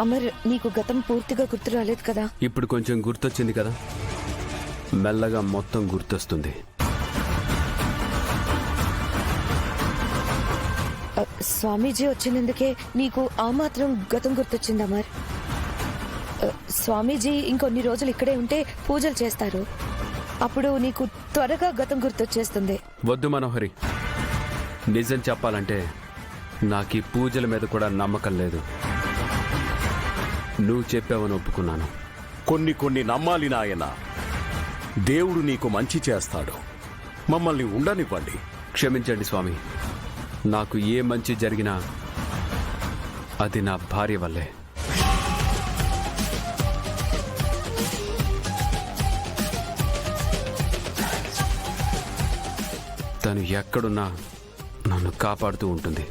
అమర్, నీకు గతం పూర్తిగా గుర్తు రాలేదు కదా? ఇప్పుడు కొంచెం గుర్తొచ్చింది కదా, మెల్లగా మొత్తం గుర్తొస్తుంది. స్వామీజీ వచ్చినందుకే నీకు ఆ మాత్రం గతం గుర్తొచ్చింది అమర్. స్వామీజీ ఇంకొన్ని రోజులు ఇక్కడే ఉంటే పూజలు చేస్తారు. అప్పుడు నీకు త్వరగా గతం గుర్తొచ్చేస్తుంది. వద్దు మనోహరి, నిజం చెప్పాలంటే నాకు ఈ పూజల మీద కూడా నమ్మకం లేదు. నువ్వు చెప్పావని ఒప్పుకున్నాను. కొన్ని నమ్మాలి నాయన. దేవుడు నీకు మంచి చేస్తాడు. మమ్మల్ని ఉండనివ్వండి. క్షమించండి స్వామి, నాకు ఏ మంచి జరిగినా అది నా భార్య వల్లే. తను ఎక్కడున్నా నన్ను కాపాడుతూ ఉంటుంది.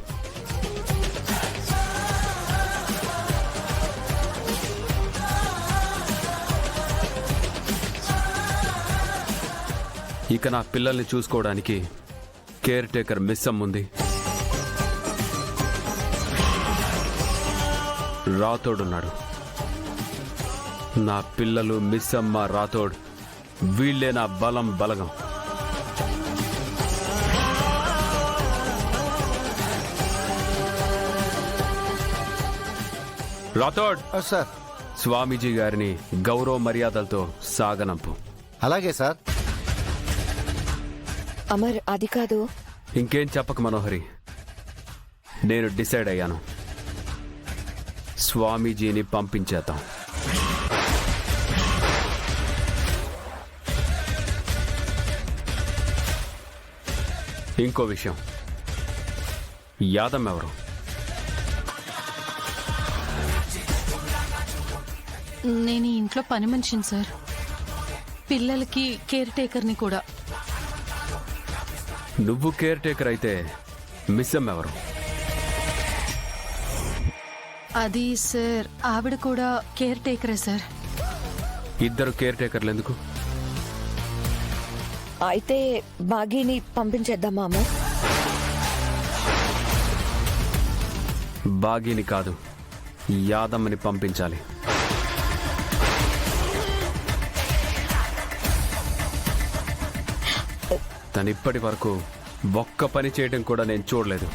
ఇక నా పిల్లల్ని చూసుకోవడానికి కేర్ టేకర్ మిస్సమ్ ఉంది, రాథోడున్నాడు. నా పిల్లలు, మిస్సమ్మ, రాథోడ్ వీళ్లే నా బలగం. రాథోడ్ సార్, స్వామీజీ గారిని గౌరవ మర్యాదలతో సాగనంపు. అలాగే సార్. అమర్, అది కాదు. ఇంకేం చెప్పక మనోహరి, నేను డిసైడ్ అయ్యాను. స్వామీజీని పంపించేద్దాం. ఇంకో విషయం, యాదమ్ ఎవరు? నేను ఈ ఇంట్లో పని మనిషిని సార్. పిల్లలకి కేర్ టేకర్ని కూడా. నువ్వు కేర్ టేకర్ అయితే మిస్సమ్ ఎవరు? అది సార్, ఆవిడ కూడా కేర్ టేకరే సార్. ఇద్దరు కేర్ టేకర్లు ఎందుకు? అయితే బాగీని పంపించేద్దామా అమర్? బాగీని కాదు, యాదమ్మని పంపించాలి. తను ఇప్పటి వరకు ఒక్క పని చేయడం కూడా నేను చూడలేదు.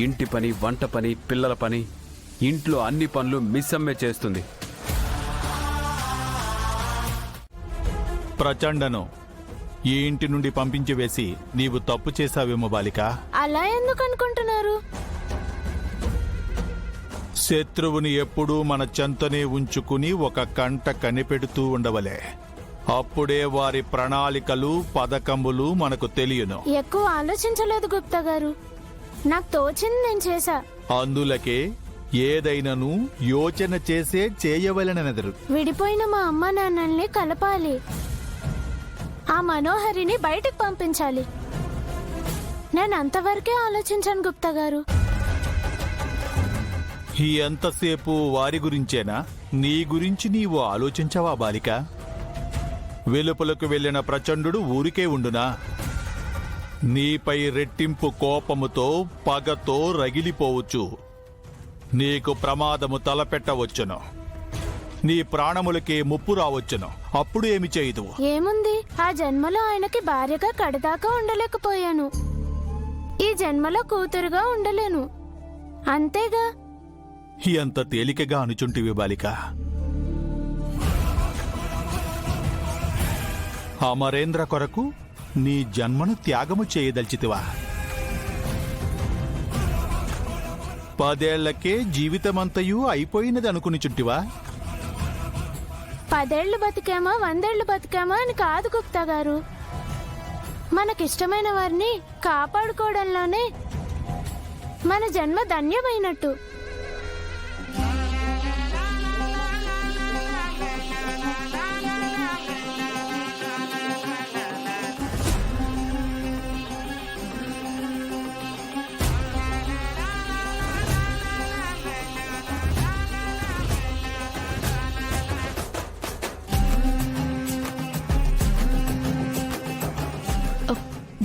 ఇంటి పని, వంట పని, పిల్లల పని, ఇంట్లో అన్ని పనులు మిస్సమ్మే చేస్తుంది. ప్రచండను ఈ ఇంటి నుండి పంపించి వేసి నీవు తప్పు చేశావేమో బాలిక. అలా ఎందుకు అనుకుంటున్నారు? శత్రువుని ఎప్పుడూ మన చెంతనే ఉంచుకుని ఒక కంట కనిపెడుతూ ఉండవలే. అప్పుడే వారి ప్రణాళికలు, పథకములు మనకు తెలియను. ఎక్కువ ఆలోచించలేదు గుప్తా గారు. నాకు తోచింది నేను చేశా. అందులకే ఏదైనాను యోచన చేసే చేయవలనెదరు. విడిపోయిన మా అమ్మ నాన్నల్ని కలపాలి. ఆ మనోహరిని బయటకు పంపించాలి. నేను అంతవరకే ఆలోచించాను గుప్తా గారు. ఈ ఎంతసేపు వారి గురించేనా? నీ గురించి నీవు ఆలోచించవా బాలిక? వెలుపలకు వెళ్లిన ప్రచండు ఊరికే ఉండునా? నీపై రెట్టింపు కోపముతో, పగతో రగిలిపోవచ్చు. నీకు ప్రమాదము తలపెట్టవచ్చును. నీ ప్రాణములకే ముప్పు రావచ్చును. అప్పుడు ఏమి చేయదు? ఏముంది, ఆ జన్మలో ఆయనకి భార్యగా కడదాకా ఉండలేకపోయాను. ఈ జన్మలో కూతురుగా ఉండలేను. అంతేగా. ఎంత తేలికగా అనుచుంటివి బాలిక. అమరేంద్ర కొరకు నీ జన్మను త్యాగము చేయదలిచితివా? 10 ఏళ్లకే జీవితమంతయు అయిపోయినది అనుకునిచుంటివా? 10 ఏళ్లు బతికామా 100 ఏళ్లు బతికామా అని కాదు గుప్తా గారు. మనకిష్టమైన వారిని కాపాడుకోవడంలోనే మన జన్మ ధన్యమైనట్టు.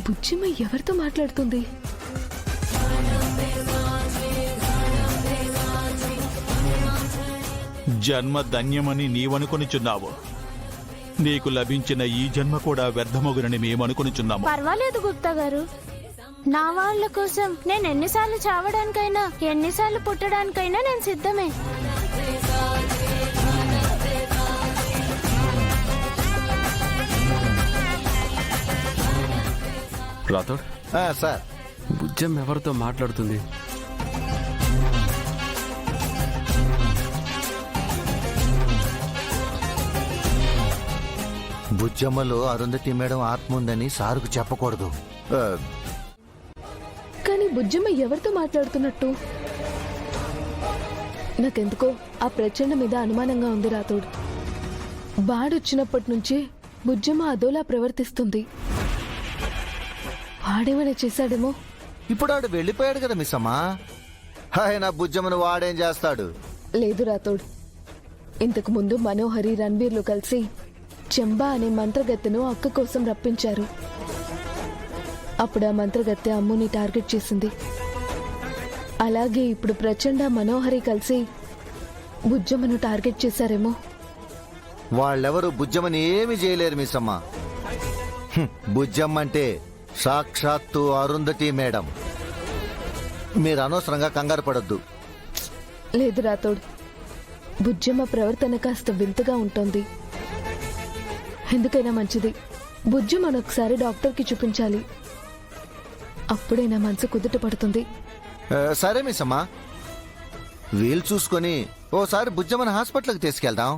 బుజ్జిమ్మ ఎవరితో మాట్లాడుతుంది? జన్మ ధన్యమని నీవనుకొనిచున్నావు. నీకు లభించిన ఈ జన్మ కూడా వ్యర్థమగునని మేమనుకొనిచున్నాము. పర్వాలేదు గుప్తా గారు, నా వాళ్ళ కోసం నేను ఎన్నిసార్లు చావడానికైనా ఎన్నిసార్లు పుట్టడానికైనా నేను సిద్ధమే. రాథోడ్, సార్, బుజ్జం ఎవరితో మాట్లాడుతుంది? బుజ్జమ్మలో అరుంధతి మేడం ఆత్మ ఉందని సారుకు చెప్పకూడదు. కానీ బుజ్జమ్మ ఎవరితో మాట్లాడుతున్నట్టు? నాకెందుకో ఆ ప్రచండ మీద అనుమానంగా ఉంది రాతోడు. బాడొచ్చినప్పటి నుంచి బుజ్జమ్మ అదోలా ప్రవర్తిస్తుంది. వాడేమైనా చేశాడేమో. ఇప్పుడు ఆడు వెళ్ళిపోయాడు కదా మిస్ అమ్మా. ఆయన బుజ్జమ్మను వాడేం చేస్తాడు? లేదు రాతోడు, ఇంతకు ముందు మనోహరి రణబీర్లు కలిసి చెంబా అనే మంత్రగత్తెను అక్క కోసం రప్పించారు. అప్పుడు ఆ మంత్రగత్తె అమ్ముని టార్గెట్ చేసింది. అలాగే ఇప్పుడు ప్రచండ మనోహరి కలిసి బుజ్జమ్మను టార్గెట్ చేశారేమో. వాళ్ళెవరు బుజ్జమ్మని ఏమి చేయలేరు మిస్ అమ్మా. బుజ్జమ్మ అంటే సాక్షాత్తు అరుంధతి మేడం. మీరు అనవసరంగా కంగారు పడొద్దు. లేదు రాతోడు, బుజ్జమ్మ ప్రవర్తన కాస్త వింతగా ఉంటుంది. ఎందుకైనా మంచిది బుజ్జమ్మను ఒకసారి డాక్టర్కి చూపించాలి. అప్పుడే నా మనసు కుదుట పడుతుంది. సరే మిస్ అమ్మా, వీలు చూసుకొని ఓసారి బుజ్జమ్మని హాస్పిటల్కి తీసుకెళ్దాం.